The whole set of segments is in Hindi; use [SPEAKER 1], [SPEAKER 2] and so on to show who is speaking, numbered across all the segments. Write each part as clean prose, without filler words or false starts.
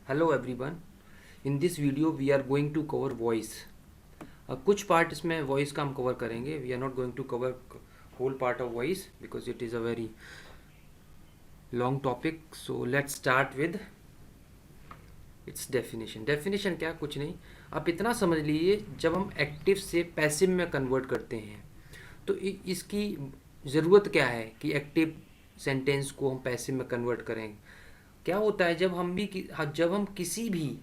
[SPEAKER 1] Hello everyone. In this video we are going to cover voice. कुछ पार्ट इसमें वॉइस का हम कवर करेंगे। We are not going to cover whole part of voice because it is a very long topic. So let's start with its definition. Definition क्या, कुछ नहीं, आप इतना समझ लीजिए, जब हम एक्टिव से पैसिव में कन्वर्ट करते हैं तो इसकी ज़रूरत क्या है कि एक्टिव सेंटेंस को हम पैसिव में कन्वर्ट करें। क्या होता है जब हम किसी भी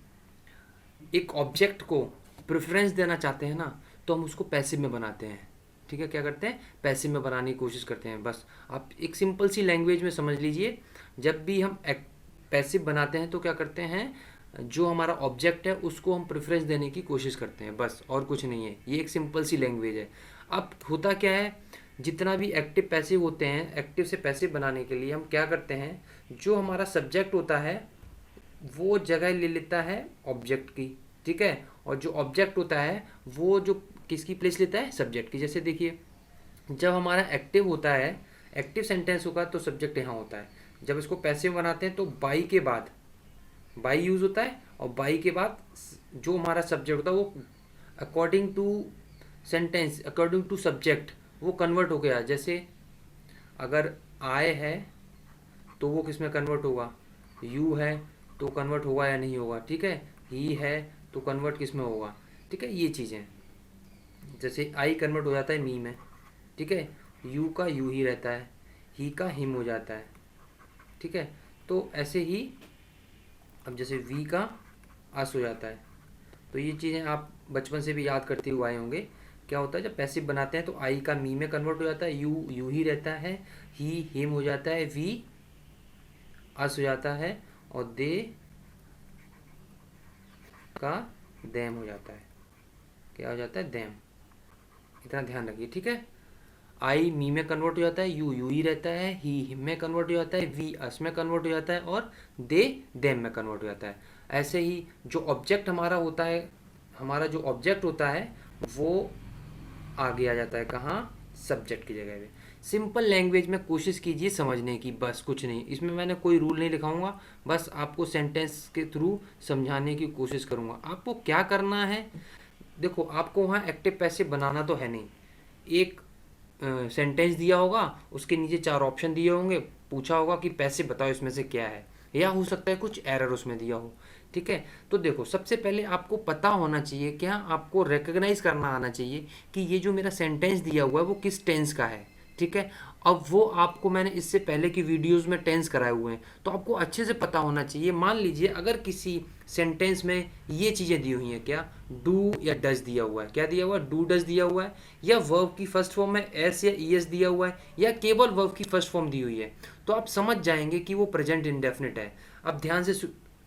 [SPEAKER 1] एक ऑब्जेक्ट को प्रेफरेंस देना चाहते हैं ना, तो हम उसको पैसिव में बनाते हैं। ठीक है, क्या करते हैं, पैसिव में बनाने की कोशिश करते हैं। बस आप एक सिंपल सी लैंग्वेज में समझ लीजिए, जब भी हम पैसिव बनाते हैं तो क्या करते हैं, जो हमारा ऑब्जेक्ट है उसको हम प्रेफरेंस देने की कोशिश करते हैं, बस, और कुछ नहीं है। ये एक सिंपल सी लैंग्वेज है। अब होता क्या है, जितना भी एक्टिव पैसिव होते हैं, एक्टिव से पैसिव बनाने के लिए हम क्या करते हैं, जो हमारा सब्जेक्ट होता है वो जगह ले लेता है ऑब्जेक्ट की। ठीक है, और जो ऑब्जेक्ट होता है वो जो किसकी प्लेस लेता है, सब्जेक्ट की। जैसे देखिए, जब हमारा एक्टिव होता है, एक्टिव सेंटेंस होगा तो सब्जेक्ट यहाँ होता है। जब इसको पैसिव बनाते हैं तो बाई के बाद बाई यूज होता है, और बाई के बाद जो हमारा सब्जेक्ट होता है वो according to sentence, according to subject वो कन्वर्ट हो गया। जैसे अगर आए है तो वो किस में कन्वर्ट होगा, यू है तो कन्वर्ट होगा या नहीं होगा। ठीक है, ही है तो कन्वर्ट किस में होगा। ठीक है, ये चीज़ें, जैसे आई कन्वर्ट हो जाता है मी में। ठीक है, यू का यू ही रहता है, ही का हिम हो जाता है। ठीक है, तो ऐसे ही अब जैसे वी का अस हो जाता है। तो ये चीज़ें आप बचपन से भी याद करते हुए आए होंगे। क्या होता है, जब पैसिव बनाते हैं तो आई का मी में कन्वर्ट हो जाता है, यू यू ही रहता है, ही हिम हो जाता है, वी अस हो जाता है, और दे का देम हो जाता है। क्या हो जाता है, देम। इतना ध्यान रखिए। ठीक है, आई मी में कन्वर्ट हो जाता है, यू यू ही रहता है, ही हिम में कन्वर्ट हो जाता है, वी अस में कन्वर्ट हो जाता है, और दे देम में कन्वर्ट हो जाता है। ऐसे ही जो ऑब्जेक्ट हमारा होता है, हमारा जो ऑब्जेक्ट होता है वो आगे आ जाता है, कहाँ, सब्जेक्ट की जगह पे। सिंपल लैंग्वेज में कोशिश कीजिए समझने की, बस, कुछ नहीं। इसमें मैंने कोई रूल नहीं लिखाऊंगा, बस आपको सेंटेंस के थ्रू समझाने की कोशिश करूंगा। आपको क्या करना है, देखो, आपको वहाँ एक्टिव पैसिव बनाना तो है नहीं। एक सेंटेंस दिया होगा, उसके नीचे 4 ऑप्शन दिए होंगे, पूछा होगा कि पैसिव बताओ इसमें से क्या है, या हो सकता है कुछ एरर उसमें दिया हो। ठीक है, तो देखो, सबसे पहले आपको पता होना चाहिए, क्या, आपको रिकग्नाइज करना आना चाहिए कि ये जो मेरा सेंटेंस दिया हुआ है वो किस टेंस का है। ठीक है, अब वो आपको मैंने इससे पहले की वीडियोस में टेंस कराए हुए हैं, तो आपको अच्छे से पता होना चाहिए। मान लीजिए अगर किसी सेंटेंस में ये चीज़ें दी हुई हैं, क्या, डू या डज दिया हुआ है, क्या दिया हुआ है, डू डज दिया हुआ है, या वर्ब की फर्स्ट फॉर्म में एस या ई एस दिया हुआ है, या केवल वर्ब की फर्स्ट फॉर्म दी हुई है, तो आप समझ जाएंगे कि वो प्रेजेंट इंडेफिनिट है। अब ध्यान से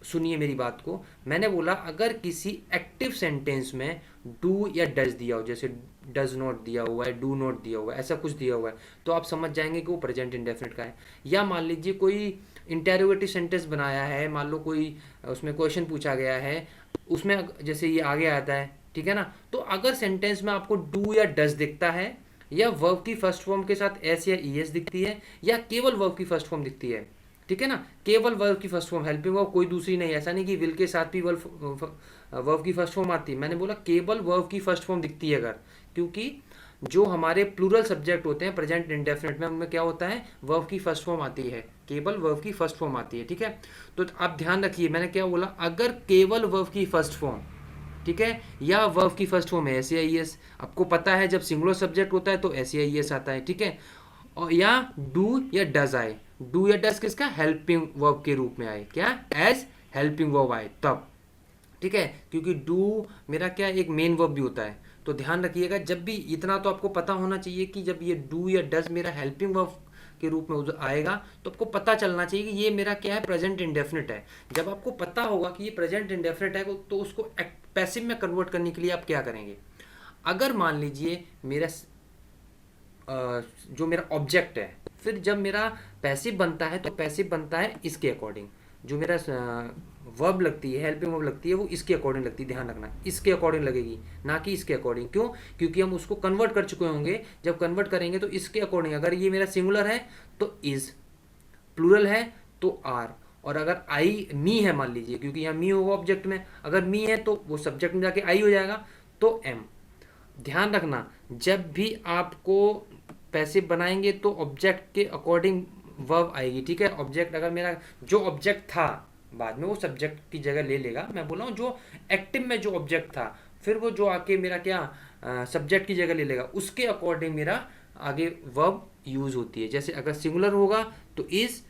[SPEAKER 1] सुनिए मेरी बात को। मैंने बोला अगर किसी एक्टिव सेंटेंस में डू या डज दिया हो, जैसे डज नॉट दिया हुआ है, डू नॉट दिया हुआ है, ऐसा कुछ दिया हुआ है, तो आप समझ जाएंगे कि वो प्रेजेंट इंडेफिनिट का है। या मान लीजिए कोई इंटेरोगेटिव सेंटेंस बनाया है, मान लो कोई उसमें क्वेश्चन पूछा गया है, उसमें जैसे ये आगे आता है, ठीक है ना, तो अगर सेंटेंस में आपको डू या डज दिखता है, या वर्ब की फर्स्ट फॉर्म के साथ एस या ई एस दिखती है, या केवल वर्ब की फर्स्ट फॉर्म दिखती है, ठीक है ना, केवल वर्ब की फर्स्ट फॉर्म, हेल्पिंग वर्ब कोई दूसरी नहीं, ऐसा नहीं कि विल के साथ भी वर्ब की फर्स्ट फॉर्म आती है। मैंने बोला केवल वर्ब की फर्स्ट फॉर्म दिखती है अगर, क्योंकि जो हमारे प्लूरल सब्जेक्ट होते हैं प्रेजेंट इंडेफिनिट में, उनमें क्या होता है, वर्ब की फर्स्ट फॉर्म आती है, केवल वर्ब की फर्स्ट फॉर्म आती है। ठीक है, तो आप ध्यान रखिए, मैंने क्या बोला, अगर केवल वर्ब की फर्स्ट फॉर्म, ठीक है, या वर्ब की फर्स्ट फॉर्म है एस या ई एस, आपको पता है जब सिंगुलर सब्जेक्ट होता है तो एस या ई एस आता है। ठीक है, और या डू या डज आए, डू या डज किसका, हेल्पिंग वर्ब के रूप में आए, क्या, एज हेल्पिंग वर्ब आए तब। ठीक है, क्योंकि डू मेरा क्या, एक मेन वर्ब भी होता है। तो ध्यान रखिएगा, जब भी, इतना तो आपको पता होना चाहिए कि जब ये डू या डज मेरा हेल्पिंग वर्ब के रूप में आएगा तो आपको पता चलना चाहिए कि ये मेरा क्या है, प्रेजेंट इंडेफिनिट है। जब आपको पता होगा कि ये प्रेजेंट इंडेफिनिट है तो उसको पैसिव में कन्वर्ट करने के लिए आप क्या करेंगे। अगर मान लीजिए मेरा जो मेरा ऑब्जेक्ट है, फिर जब मेरा पैसिव बनता है तो पैसिव बनता है इसके अकॉर्डिंग, जो मेरा वर्ब लगती है, हेल्पिंग वर्ब लगती है, वो इसके अकॉर्डिंग लगती है। ध्यान रखना, इसके अकॉर्डिंग लगेगी, ना कि इसके अकॉर्डिंग। क्यों, क्योंकि हम उसको कन्वर्ट कर चुके होंगे। जब कन्वर्ट करेंगे तो इसके अकॉर्डिंग, अगर ये मेरा सिंगुलर है तो इज, प्लूरल है तो आर, और अगर आई मी है मान लीजिए, क्योंकि यहाँ मी होगा ऑब्जेक्ट में, अगर मी है तो वो सब्जेक्ट में जाके आई हो जाएगा, तो एम। ध्यान रखना, जब भी आपको पैसिव बनाएंगे तो ऑब्जेक्ट के अकॉर्डिंग वर्ब आएगी, ठीक है। ऑब्जेक्ट अगर मेरा जो ऑब्जेक्ट था बाद में वो सब्जेक्ट की जगह ले लेगा, मैं बोला हूँ जो एक्टिव में जो ऑब्जेक्ट था फिर वो जो आके मेरा क्या सब्जेक्ट की जगह ले लेगा, उसके अकॉर्डिंग मेरा आगे वर्ब यूज होती है। जैसे अगर सिंगुलर होगा तो इज,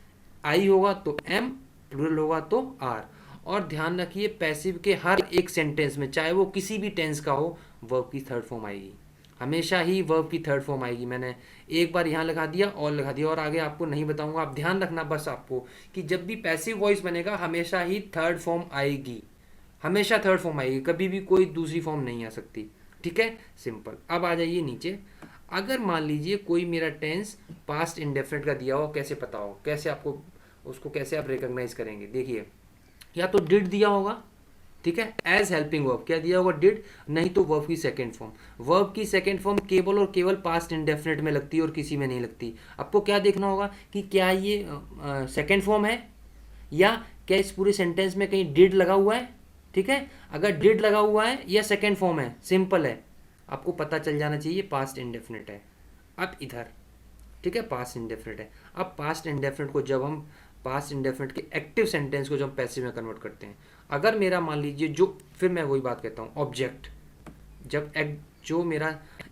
[SPEAKER 1] आई होगा तो एम, प्लूरल होगा तो आर। और ध्यान रखिए पैसिव के हर एक सेंटेंस में चाहे वो किसी भी टेंस का हो, वर्ब की थर्ड फॉर्म आएगी, हमेशा ही वर्ब की थर्ड फॉर्म आएगी। मैंने एक बार यहाँ लगा दिया और लगा दिया, और आगे आपको नहीं बताऊंगा, आप ध्यान रखना बस आपको कि जब भी पैसिव वॉइस बनेगा हमेशा ही थर्ड फॉर्म आएगी, हमेशा थर्ड फॉर्म आएगी, कभी भी कोई दूसरी फॉर्म नहीं आ सकती, ठीक है। सिंपल। अब आ जाइए नीचे। अगर मान लीजिए कोई मेरा टेंस पास्ट इंडेफिनिट का दिया हो, कैसे पता हो, कैसे आपको उसको कैसे आप रिकॉग्नाइज करेंगे, देखिए या तो डिड दिया होगा, ठीक है, एज हेल्पिंग वर्ब, क्या दिया होगा, डिड, नहीं तो वर्ब की सेकंड फॉर्म। वर्ब की सेकंड फॉर्म केवल और केवल पास्ट इंडेफिनिट में लगती है और किसी में नहीं लगती। आपको क्या देखना होगा कि क्या ये सेकंड फॉर्म है या क्या इस पूरे सेंटेंस में कहीं डिड लगा हुआ है, ठीक है। अगर डिड लगा हुआ है या सेकंड फॉर्म है, सिंपल है, आपको पता चल जाना चाहिए पास्ट इंडेफिनिट है। अब इधर, ठीक है, पास्ट इंडेफिनिट है। अब पास्ट इंडेफिनिट को जब हम पास्ट इंडेफिनिट के एक्टिव सेंटेंस को जब पैसिव में कन्वर्ट करते हैं, अगर मेरा मान लीजिए जो, फिर मैं वही बात कहता हूँ, ऑब्जेक्ट जब जो मेरा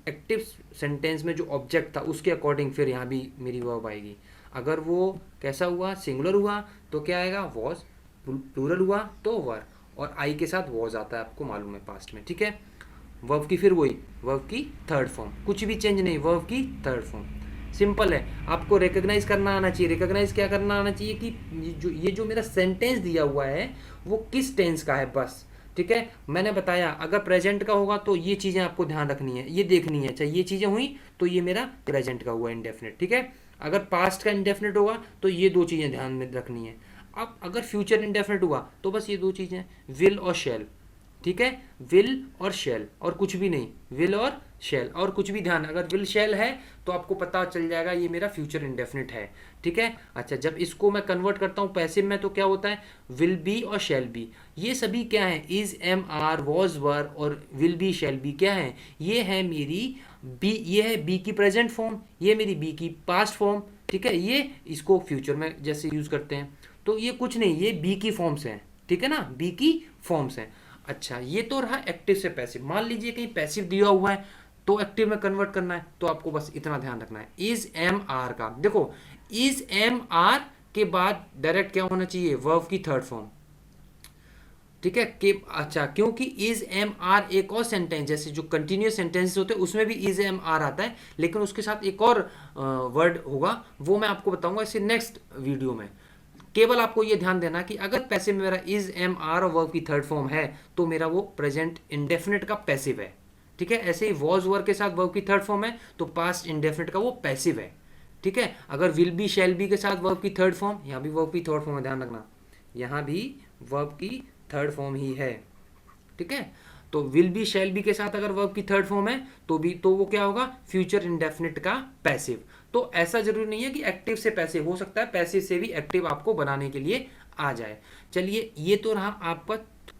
[SPEAKER 1] एक्टिव सेंटेंस में जो ऑब्जेक्ट था उसके अकॉर्डिंग फिर यहाँ भी मेरी वर्ब आएगी। अगर वो कैसा हुआ, सिंगुलर हुआ तो क्या आएगा, वॉज, प्लूरल हुआ तो वर, और आई के साथ वॉज आता है, आपको मालूम है पास्ट में, ठीक है। वर्ब की फिर वही, वर्ब की थर्ड फॉर्म, कुछ भी चेंज नहीं, वर्ब की थर्ड फॉर्म। सिंपल है, आपको रिकॉग्नाइज करना आना चाहिए। रिकॉग्नाइज क्या करना आना चाहिए कि ये जो मेरा सेंटेंस दिया हुआ है वो किस टेंस का है, बस, ठीक है। मैंने बताया अगर प्रेजेंट का होगा तो ये चीज़ें आपको ध्यान रखनी है, ये देखनी है, चाहे ये चीज़ें हुई तो ये मेरा प्रेजेंट का हुआ इंडेफिनिट, ठीक है। अगर पास्ट का इंडेफिनिट होगा तो ये दो चीज़ें ध्यान में रखनी है। अब अगर फ्यूचर इंडेफिनिट हुआ तो बस ये दो चीज़ें, विल और शैल, ठीक है, विल और शैल, और कुछ भी नहीं, विल और शैल और कुछ भी। ध्यान, अगर विल शैल है तो आपको पता चल जाएगा ये मेरा फ्यूचर इंडेफिनिट है, ठीक है। अच्छा, जब इसको मैं कन्वर्ट करता हूँ पैसिव में तो क्या होता है, विल बी और शैल बी, ये सभी क्या है, इज, एम, आर, वॉज, वर और विल बी, शैल बी क्या है, ये है मेरी बी, ये है बी की प्रेजेंट फॉर्म, ये मेरी बी की पास्ट फॉर्म, ठीक है। ये इसको फ्यूचर में जैसे यूज करते हैं तो ये कुछ नहीं, ये बी की फॉर्म्स हैं, ठीक है ना, बी की फॉर्म्स हैं। अच्छा, ये तो रहा एक्टिव से पैसिव। मान लीजिए कहीं पैसिव दिया हुआ है तो एक्टिव में कन्वर्ट करना है, तो आपको बस इतना ध्यान रखना है, इज, एम, आर का, देखो इज, एम, आर के बाद डायरेक्ट क्या होना चाहिए, वर्ब की थर्ड फॉर्म, ठीक है। कि अच्छा, क्योंकि इज, एम, आर एक और सेंटेंस, जैसे जो कंटिन्यूस सेंटेंसेस होते हैं उसमें भी इज, एम, आर आता है, लेकिन उसके साथ एक और वर्ड होगा, वो मैं आपको बताऊंगा इसे नेक्स्ट वीडियो में। केवल आपको ये ध्यान देना कि अगर पैसिव में मेरा इज, एम, आर और वर्ब की थर्ड फॉर्म है तो मेरा वो प्रेजेंट इंडेफिनिट का पैसिव है, ठीक है। ऐसे ही वॉज, वर के साथ वर्ब की थर्ड फॉर्म है तो पास्ट इंडेफिनिट का वो पैसिव है, ठीक है। अगर विल बी, शैल बी के साथ वर्ब की थर्ड फॉर्म, यहाँ भी वर्ब की थर्ड फॉर्म है, ध्यान रखना, यहाँ भी वर्ब की थर्ड फॉर्म ही है, ठीक है। तो विल बी, शैल बी के साथ अगर वर्ब की थर्ड फॉर्म है तो वो क्या होगा, फ्यूचर इंडेफिनिट का पैसिव। तो ऐसा जरूरी नहीं है कि एक्टिव से पैसिव, हो सकता है पैसिव से भी एक्टिव आपको बनाने के लिए आ जाए। चलिए, ये तो रहा आपका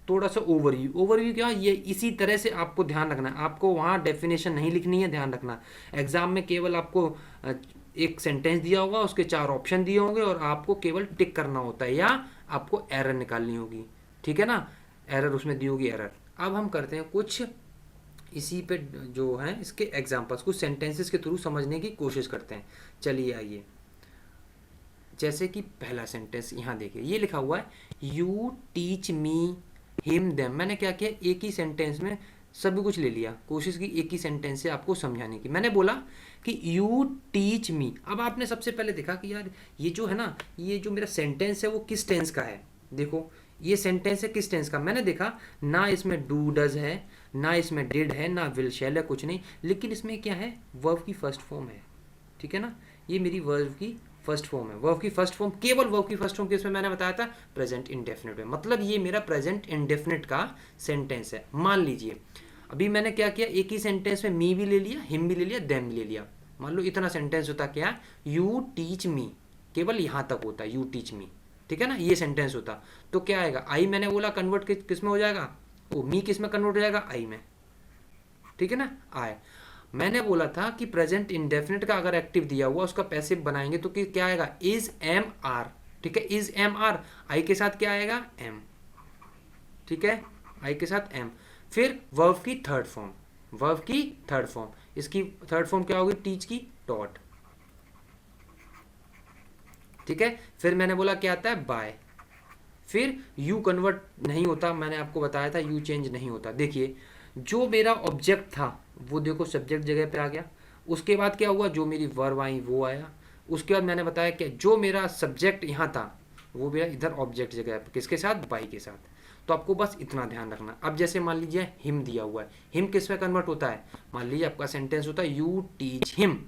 [SPEAKER 1] थोड़ा सा ओवरव्यू। ओवरव्यू क्या, ये इसी तरह से आपको ध्यान रखना है, आपको वहाँ डेफिनेशन नहीं लिखनी है, ध्यान रखना। एग्जाम में केवल आपको एक सेंटेंस दिया होगा, उसके 4 ऑप्शन दिए होंगे और आपको केवल टिक करना होता है या आपको एरर निकालनी होगी, ठीक है ना, एरर उसमें दी होगी एरर। अब हम करते हैं कुछ इसी पे जो है इसके एग्जांपल्स, कुछ सेंटेंसेस के थ्रू समझने की कोशिश करते हैं। चलिए आइए, जैसे कि पहला सेंटेंस यहाँ देखिए, ये लिखा हुआ है you teach me him them. मैंने क्या किया, एक ही सेंटेंस में सभी कुछ ले लिया, कोशिश की एक ही सेंटेंस से आपको समझाने की। मैंने बोला कि यू टीच मी। अब आपने सबसे पहले देखा कि यार ये जो है ना, ये जो मेरा सेंटेंस है वो किस टेंस का है। देखो ये सेंटेंस है किस टेंस का, मैंने देखा ना इसमें डू डज है, ना इसमें डिड है, ना विल शैल है, कुछ नहीं, लेकिन इसमें क्या है, वर्ब की फर्स्ट फॉर्म है, ठीक है ना। ये मेरी वर्ब की फर्स्ट फॉर्म है, वर्ब की फर्स्ट फॉर्म, केवल वर्ब की फर्स्ट फॉर्म किसमें, मैंने बताया था प्रेजेंट इंडेफिनिट में, मतलब ये मेरा प्रेजेंट इंडेफिनिट का सेंटेंस है। मान लीजिए अभी मैंने क्या किया, एक ही सेंटेंस में मी भी ले लिया, हिम भी ले लिया, देम भी ले लिया। मान लो इतना सेंटेंस होता क्या, यू टीच मी, केवल यहाँ तक होता है यू टीच मी, ठीक है ना, ये सेंटेंस होता। तो क्या आएगा, आई मैंने बोला कन्वर्ट किस में हो जाएगा, वो मी किस में कन्वर्ट हो जाएगा, आई में, ठीक है ना, आए। मैंने बोला था कि प्रेजेंट इंडेफिनिट का अगर एक्टिव दिया हुआ उसका पैसिव बनाएंगे तो क्या आएगा, इज एम आर, ठीक है, इज एम आर, आई के साथ क्या आएगा, एम, ठीक है, आई के साथ एम। फिर वर्ब की थर्ड फॉर्म, वर्ब की थर्ड फॉर्म, इसकी थर्ड फॉर्म क्या होगी, टीच की टॉट, ठीक है। फिर मैंने बोला क्या आता है, बाय। फिर यू कन्वर्ट नहीं होता, मैंने आपको बताया था यू चेंज नहीं होता। देखिए जो मेरा ऑब्जेक्ट था वो देखो सब्जेक्ट जगह पे आ गया, उसके बाद क्या हुआ, जो मेरी वर्ब आई वो आया, उसके बाद मैंने बताया कि जो मेरा सब्जेक्ट यहाँ था वो मेरा इधर ऑब्जेक्ट जगह पे किसके साथ, बाई के साथ। तो आपको बस इतना ध्यान रखना। अब जैसे मान लीजिए हिम दिया हुआ है, हिम किस में कन्वर्ट होता है, मान लीजिए आपका सेंटेंस होता है यू टीच हिम,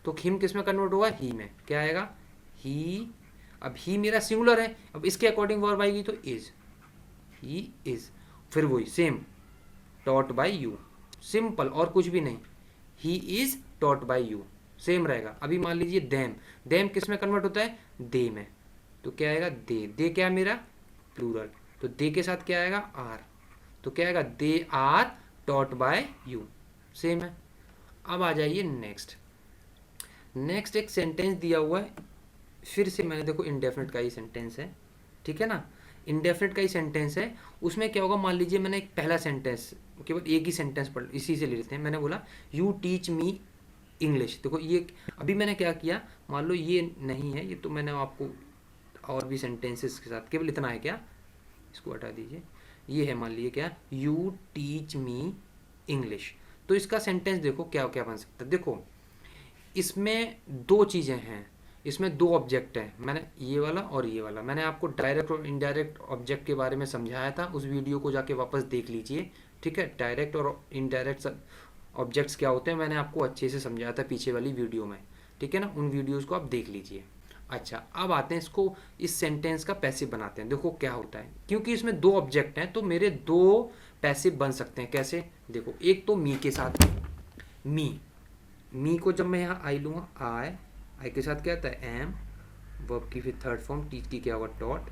[SPEAKER 1] तो हिम किस में कन्वर्ट होगा, ही में, क्या आएगा, ही। अब ही मेरा सिंगुलर है, अब इसके अकॉर्डिंग वर्ब आएगी तो इज, ही इज। फिर वही same, taught by you, simple और कुछ भी नहीं, he is taught by you, same रहेगा। अभी मान लीजिए देम, देम किस में कन्वर्ट होता है, दे में, तो क्या आएगा, दे क्या है मेरा प्लूरल, तो दे के साथ क्या आएगा, आर, तो क्या आएगा, they are taught by you, same है। अब आ जाइए नेक्स्ट, नेक्स्ट एक सेंटेंस दिया हुआ है, फिर से मैंने देखो इंडेफिनिट का ही सेंटेंस है, ठीक है ना, इंडेफिनिट का ही सेंटेंस है। उसमें क्या होगा, मान लीजिए मैंने एक पहला सेंटेंस, केवल एक ही सेंटेंस पढ़, इसी से ले लेते हैं। मैंने बोला यू टीच मी इंग्लिश, देखो ये अभी मैंने क्या किया, मान लो ये नहीं है, ये तो मैंने आपको और भी सेंटेंसेस के साथ, केवल इतना है क्या, इसको हटा दीजिए, ये है मान लीजिए क्या, यू टीच मी इंग्लिश। तो इसका सेंटेंस देखो क्या क्या बन सकता है। देखो इसमें दो चीज़ें हैं, इसमें दो ऑब्जेक्ट हैं, मैंने ये वाला और ये वाला, मैंने आपको डायरेक्ट और इनडायरेक्ट ऑब्जेक्ट के बारे में समझाया था, उस वीडियो को जाके वापस देख लीजिए, ठीक है। डायरेक्ट और इनडायरेक्ट ऑब्जेक्ट्स क्या होते हैं मैंने आपको अच्छे से समझाया था पीछे वाली वीडियो में, ठीक है ना, उन वीडियोज़ को आप देख लीजिए। अच्छा अब आते हैं इसको, इस सेंटेंस का पैसिव बनाते हैं। देखो क्या होता है, क्योंकि इसमें दो ऑब्जेक्ट हैं तो मेरे दो पैसिव बन सकते हैं। कैसे, देखो एक तो मी के साथ, मी, मी को जब मैं यहाँ आई लूँगा, आई के साथ क्या आता है, एम, वर्ब की फिर थर्ड फॉर्म, टीच की क्या होगा, टॉट,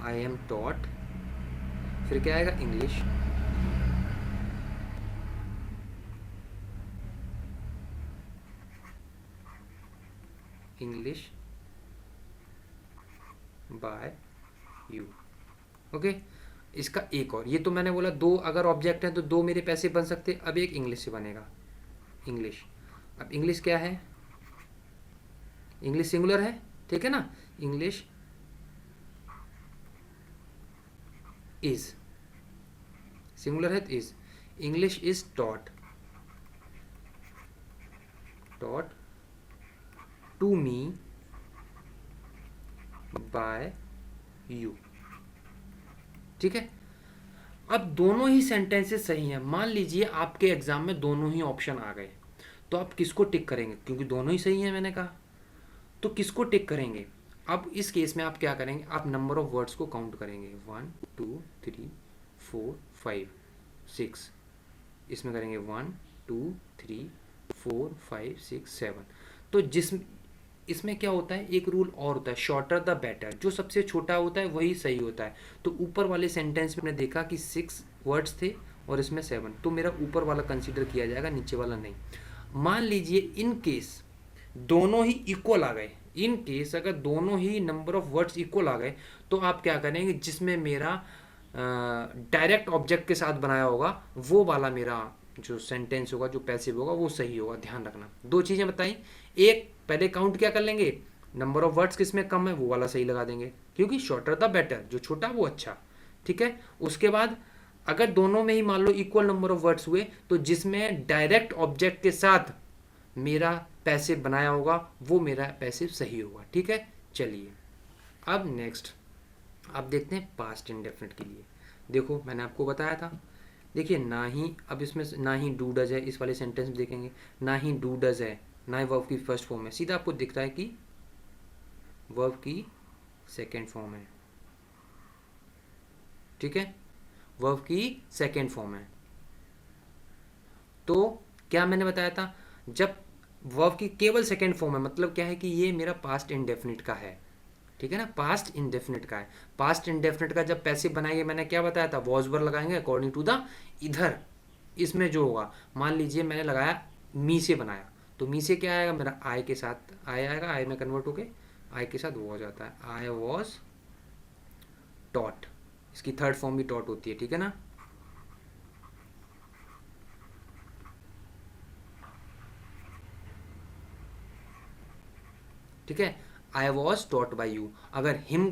[SPEAKER 1] आई एम टॉट, फिर क्या आएगा, English, English by you, okay. इसका एक और, ये तो मैंने बोला दो अगर ऑब्जेक्ट हैं तो दो मेरे पैसे बन सकते, अब एक इंग्लिश से बनेगा, इंग्लिश। अब इंग्लिश क्या है, इंग्लिश सिंगुलर है, ठीक है ना, इंग्लिश इज, सिंगुलर है तो is, English is taught, taught to me by you, ठीक है। अब दोनों ही सेंटेंसेस सही हैं, मान लीजिए आपके एग्जाम में दोनों ही ऑप्शन आ गए, तो आप किसको टिक करेंगे, क्योंकि दोनों ही सही हैं मैंने कहा, तो किसको टिक करेंगे। अब इस केस में आप क्या करेंगे, आप नंबर ऑफ वर्ड्स को काउंट करेंगे, 1 2 3 4 5 6, इसमें करेंगे 1 2 3 4 5 6 7। तो इसमें क्या होता है, एक रूल और होता है, शॉर्टर द बेटर, जो सबसे छोटा होता है वही सही होता है। तो ऊपर वाले सेंटेंस में मैंने देखा कि 6 वर्ड्स थे और इसमें 7, तो मेरा ऊपर वाला कंसीडर किया जाएगा, नीचे वाला नहीं। मान लीजिए इन केस दोनों ही इक्वल आ गए, इन केस अगर दोनों ही नंबर ऑफ वर्ड्स इक्वल आ गए, तो आप क्या करेंगे, जिसमें मेरा डायरेक्ट ऑब्जेक्ट के साथ बनाया होगा वो वाला मेरा जो सेंटेंस होगा, जो पैसिव होगा वो सही होगा। ध्यान रखना, दो चीज़ें बताई, एक पहले काउंट क्या कर लेंगे, नंबर ऑफ वर्ड्स किसमें कम है वो वाला सही लगा देंगे, क्योंकि शॉर्टर द बेटर, जो छोटा वो अच्छा, ठीक है। उसके बाद अगर दोनों में ही मान लो इक्वल नंबर ऑफ वर्ड्स हुए, तो जिसमें डायरेक्ट ऑब्जेक्ट के साथ मेरा पैसिव बनाया होगा वो मेरा पैसिव सही होगा, ठीक है। चलिए अब नेक्स्ट आप देखते हैं पास्ट इंडेफिनिट के लिए। देखो मैंने आपको बताया था, देखिए ना ही, अब इसमें ना ही डू डज है, इस वाले सेंटेंस में देखेंगे ना ही डू डज है, ना ही वर्ब की फर्स्ट फॉर्म है, सीधा आपको दिखता है कि वर्ब की सेकेंड फॉर्म है, ठीक है, वर्ब की सेकेंड फॉर्म है। तो क्या मैंने बताया था, जब वर्ब की केवल सेकेंड फॉर्म है, मतलब क्या है कि ये मेरा पास्ट इंडेफिनिट का है, ठीक है ना, पास्ट इंडेफिनिट का है। पास्ट इंडेफिनिट का जब पैसिव बनाएंगे, मैंने क्या बताया था, वॉज वर लगाएंगे अकॉर्डिंग टू द इधर, इसमें जो होगा, मान लीजिए मैंने लगाया मी से बनाया, तो मी से क्या आएगा मेरा, आई के साथ आई आएगा, आई में कन्वर्ट होके आई के साथ वॉज आता है, आई वॉज टॉट, इसकी थर्ड फॉर्म भी टॉट होती है, ठीक है ना। ठीक है, I was taught by you, अगर हिम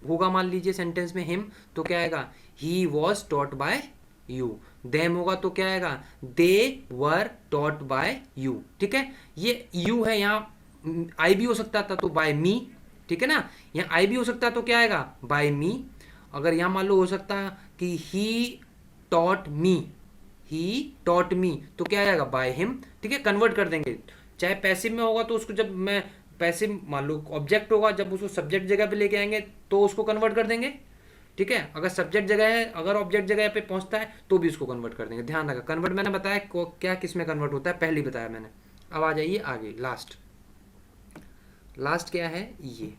[SPEAKER 1] होगा मान लीजिए सेंटेंस में हिम, तो क्या आएगा, he was taught by you. Them होगा तो क्या आएगा, दे वर टॉट बाय यू। ठीक है, ये यू है, यहाँ आई भी हो सकता था तो बाय मी, ठीक है ना, यहाँ आई भी हो सकता तो क्या आएगा, बाय मी। अगर यहाँ मान लो हो सकता कि he taught me, he taught me, तो क्या आएगा, बाय हिम। ठीक है, कन्वर्ट कर देंगे, चाहे पैसिव में होगा तो उसको, जब मैं पैसिव मान लो ऑब्जेक्ट होगा, जब उसको सब्जेक्ट जगह पे लेके आएंगे तो उसको कन्वर्ट कर देंगे। ठीक है, अगर सब्जेक्ट जगह है, अगर ऑब्जेक्ट जगह पे पहुंचता है तो भी उसको कन्वर्ट कर देंगे। ध्यान रखा, कन्वर्ट मैंने बताया क्या किस में कन्वर्ट होता है, पहले ही बताया मैंने। अब आ जाइए आगे, लास्ट। लास्ट क्या है, ये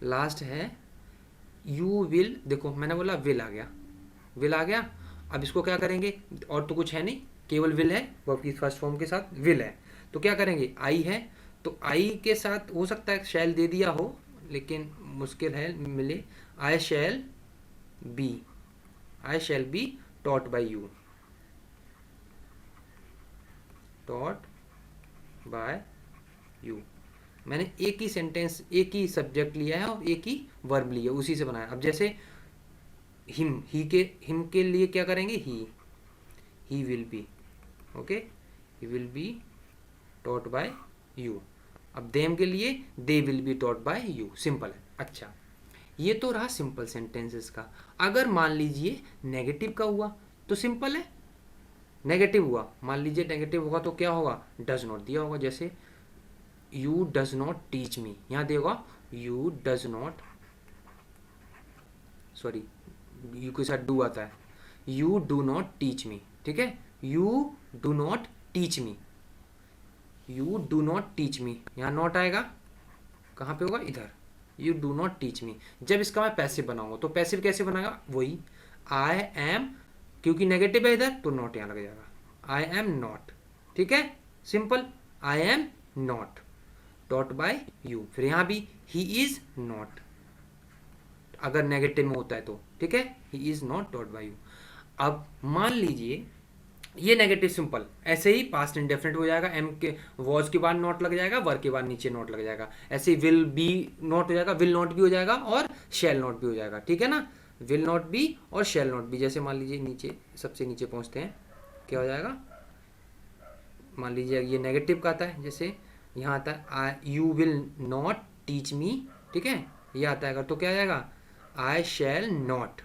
[SPEAKER 1] लास्ट है यू विल। देखो मैंने बोला विल आ गया, विल आ गया। अब इसको क्या करेंगे, और तो कुछ है नहीं, केवल विल है, वर्ब की फर्स्ट फॉर्म के साथ विल है, तो क्या करेंगे, आई है, तो आई के साथ हो सकता है शैल दे दिया हो, लेकिन मुश्किल है मिले। I shall be, I shall be taught by you, taught by you. मैंने एक ही सेंटेंस, एक ही सब्जेक्ट लिया है और एक ही वर्ब लिया, उसी से बनाया। अब जैसे हिम, हिम के लिए क्या करेंगे, he will be, okay, he will be taught by you. अब देम के लिए they will be taught by you, simple है। अच्छा, ये तो रहा सिंपल सेंटेंसेस का। अगर मान लीजिए नेगेटिव का हुआ तो सिंपल है, नेगेटिव हुआ, मान लीजिए नेगेटिव होगा तो क्या होगा, डज नॉट दिया होगा, जैसे you does not teach me, यहाँ देगा you does not, sorry you के साथ डू आता है, you do not teach me. ठीक है, you do not teach me, you do not teach me, यहाँ नॉट आएगा, कहाँ पे होगा, इधर, you do not teach me. जब इसका मैं पैसिव बनाऊंगा तो पैसिव कैसे बनाएगा, वही आई एम, क्योंकि नेगेटिव है इधर तो नॉट यहाँ लग जाएगा, आई एम नॉट। ठीक है, simple, I am not taught by you. फिर यहाँ भी ही इज नॉट, अगर नेगेटिव में होता है तो, ठीक है, he is not taught by you. अब मान लीजिए ये नेगेटिव सिंपल ऐसे ही पास्ट इंडेफिनिट हो जाएगा, एम के वॉज के बाद नॉट लग जाएगा, वर के बाद नीचे नॉट लग जाएगा, ऐसे ही विल बी नॉट हो जाएगा, विल नॉट भी हो जाएगा और शैल नॉट भी हो जाएगा। ठीक है ना, विल नॉट बी और शैल नॉट बी। जैसे मान लीजिए नीचे, सबसे नीचे पहुंचते हैं, क्या हो जाएगा, मान लीजिए ये नेगेटिव का आता है, जैसे यहाँ आता है you will not teach me, ठीक है, ये आता है अगर, तो क्या आ जाएगा, I shall not,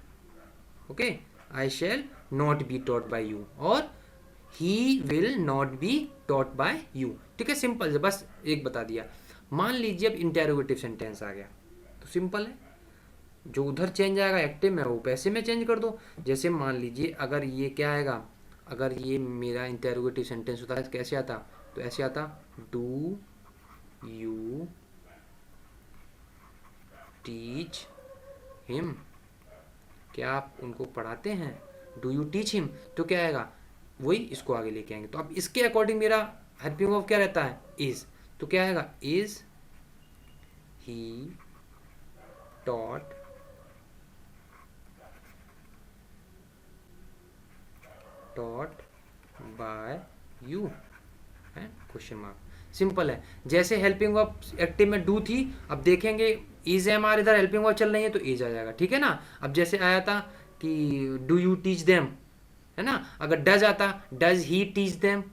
[SPEAKER 1] okay, I shall not be taught by you, और he will not be taught by you. ठीक है, सिंपल है, बस एक बता दिया। मान लीजिए अब इंटेरोगेटिव सेंटेंस आ गया, तो सिंपल है, जो उधर चेंज आएगा एक्टिव में वो पैसे में चेंज कर दो। जैसे मान लीजिए अगर ये क्या आएगा, अगर ये मेरा इंटेरोगेटिव सेंटेंस होता है तो कैसे आता, तो ऐसे आता, डू यू टीच हिम, क्या आप उनको पढ़ाते हैं, डू यू टीच हिम, तो क्या आएगा, वही इसको आगे लेके आएंगे। तो अब इसके अकॉर्डिंग मेरा हेल्पिंग वर्ब क्या रहता है, इज, तो क्या आएगा, is he taught taught by you, है क्वेश्चन मार्क। सिंपल है, जैसे हेल्पिंग वर्ब एक्टिव में डू थी, अब देखेंगे इज है हमारे इधर हेल्पिंग वर्ब चल रही है तो इज आ जाएगा। ठीक है ना, अब जैसे आया था कि डू यू टीच देम, है ना, अगर डज आता, डज ही टीच देम,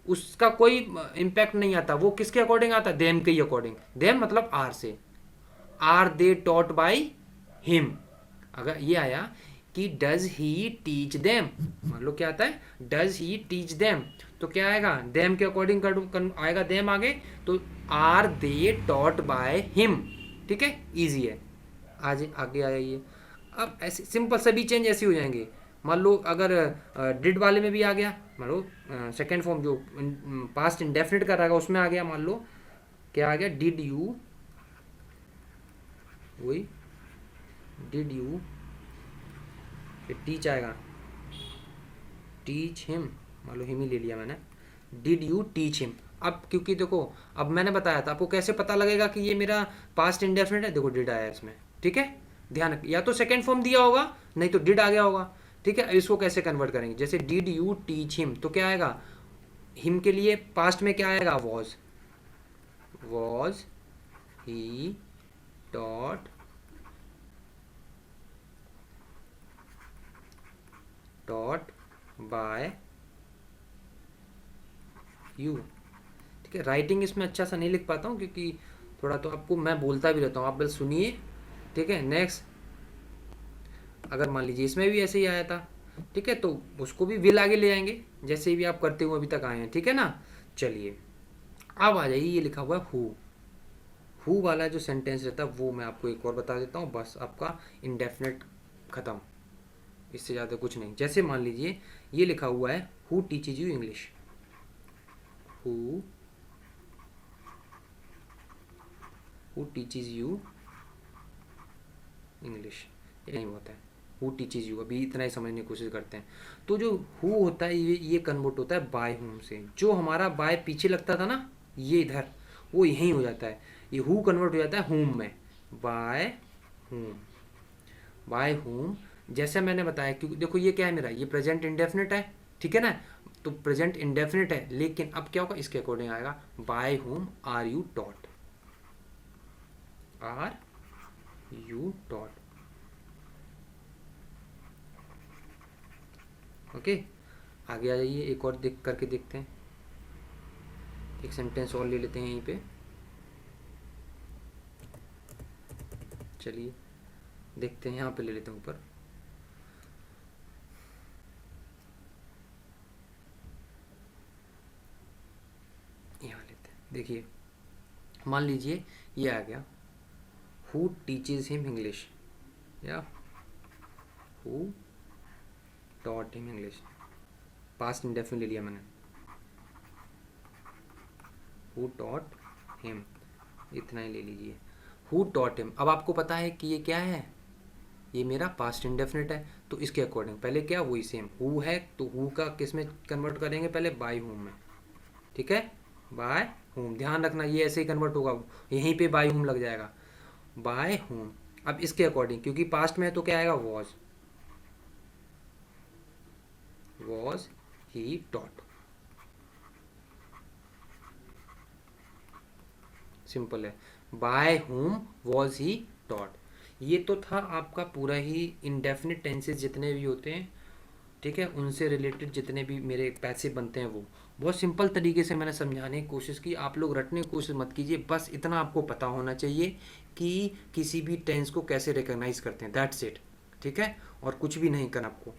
[SPEAKER 1] उसका कोई इम्पैक्ट नहीं आता, वो किसके अकॉर्डिंग आता, देम के ही अकॉर्डिंग, देम मतलब आर से, are they taught by him. अगर ये आया कि डज ही टीच देम, मान लो क्या आता है, डज ही टीच देम, तो क्या आएगा, देम के अकॉर्डिंग आएगा देम आगे, तो are they taught by him. ठीक है, इजी है। आज आगे आइए, अब ऐसे सिंपल सभी चेंज ऐसे हो जाएंगे। मान लो अगर डिड वाले में भी आ गया, मान लो सेकेंड फॉर्म जो पास्ट इंडेफिनिट कर रहेगा उसमें आ गया, मान लो क्या आ गया, डिड यू, वही डिड यू, फिर टीच आएगा, टीच हिम, मान लो हिम ही ले लिया मैंने, डिड यू टीच हिम। अब क्योंकि देखो अब मैंने बताया था आपको कैसे पता लगेगा कि ये मेरा पास्ट इंडेफिनिट है, देखो डिड आया इसमें, ठीक है, ध्यान रख, या तो सेकेंड फॉर्म दिया होगा नहीं तो डिड आ गया होगा, ठीक है। अब इसको कैसे कन्वर्ट करेंगे, जैसे डिड यू टीच हिम तो क्या आएगा, हिम के लिए पास्ट में क्या आएगा, was he taught taught by you, ठीक है। राइटिंग इसमें अच्छा सा नहीं लिख पाता हूँ क्योंकि थोड़ा तो आपको मैं बोलता भी रहता हूँ, आप बस सुनिए, ठीक है। नेक्स्ट, अगर मान लीजिए इसमें भी ऐसे ही आया था, ठीक है, तो उसको भी विल आगे ले आएंगे जैसे भी आप करते हुए अभी तक आए हैं, ठीक है ना। चलिए अब आ जाइए, ये लिखा हुआ है हु वाला जो सेंटेंस रहता है वो मैं आपको एक और बता देता हूँ, बस आपका इंडेफिनेट खत्म, इससे ज़्यादा कुछ नहीं। जैसे मान लीजिए ये लिखा हुआ है who teaches you English, who teaches you English, ये नहीं होता है, हु टीचेज यू, अभी इतना ही समझने की कोशिश करते हैं। तो जो हु होता है ये कन्वर्ट होता है बाय हुम से, जो हमारा बाय पीछे लगता था ना ये इधर, वो यहीं हो जाता है, ये हु कन्वर्ट हो जाता है हुम में, बाय हुम, बाय हुम। जैसे मैंने बताया क्योंकि देखो ये क्या है मेरा, ये प्रेजेंट इंडेफिनिट है, ठीक है ना, तो प्रेजेंट इंडेफिनिट है, लेकिन अब क्या होगा इसके अकॉर्डिंग आएगा, by whom are you taught, are you taught, okay. आगे आ जाइए, एक और देख करके देखते हैं, एक सेंटेंस और ले लेते हैं यहीं पे, चलिए देखते हैं, यहाँ पे ले लेते हैं ऊपर, यहाँ लेते हैं, देखिए मान लीजिए ये आ गया, हु टीचेज हिम इंग्लिश, या who taught him English, past indefinite ले लिया मैंने, हु टॉट हिम, इतना ही ले लीजिए, हु टॉट हिम। अब आपको पता है कि ये क्या है, ये मेरा पास्ट इंडेफिनिट है, तो इसके अकॉर्डिंग पहले क्या, वही सेम हु है तो हु का किस में कन्वर्ट करेंगे, पहले बाय हुम में, ठीक है, बाय हुम, ध्यान रखना ये ऐसे ही कन्वर्ट होगा, यहीं पे बाय हुम लग जाएगा, बाय हुम। अब इसके अकॉर्डिंग क्योंकि पास्ट में है तो क्या आएगा, वॉज ही टॉट, सिंपल है, by whom was he taught. ये तो था आपका पूरा ही इंडेफिनिट टेंसेस जितने भी होते हैं, ठीक है, उनसे रिलेटेड जितने भी मेरे पैसे बनते हैं वो बहुत सिंपल तरीके से मैंने समझाने की कोशिश की, आप लोग रटने की कोशिश मत कीजिए, बस इतना आपको पता होना चाहिए कि किसी भी टेंस को कैसे रिकॉग्नाइज करते हैं, दैट्स इट, ठीक है। और कुछ भी नहीं करना आपको,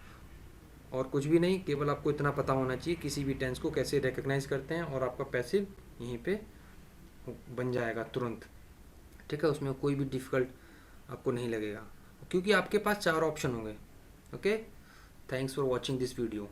[SPEAKER 1] और कुछ भी नहीं, केवल आपको इतना पता होना चाहिए किसी भी टेंस को कैसे रिकॉग्नाइज करते हैं, और आपका पैसिव यहीं पे बन जाएगा तुरंत, ठीक है, उसमें कोई भी डिफ़िकल्ट आपको नहीं लगेगा क्योंकि आपके पास 4 ऑप्शन होंगे, okay. Thanks for watching this video.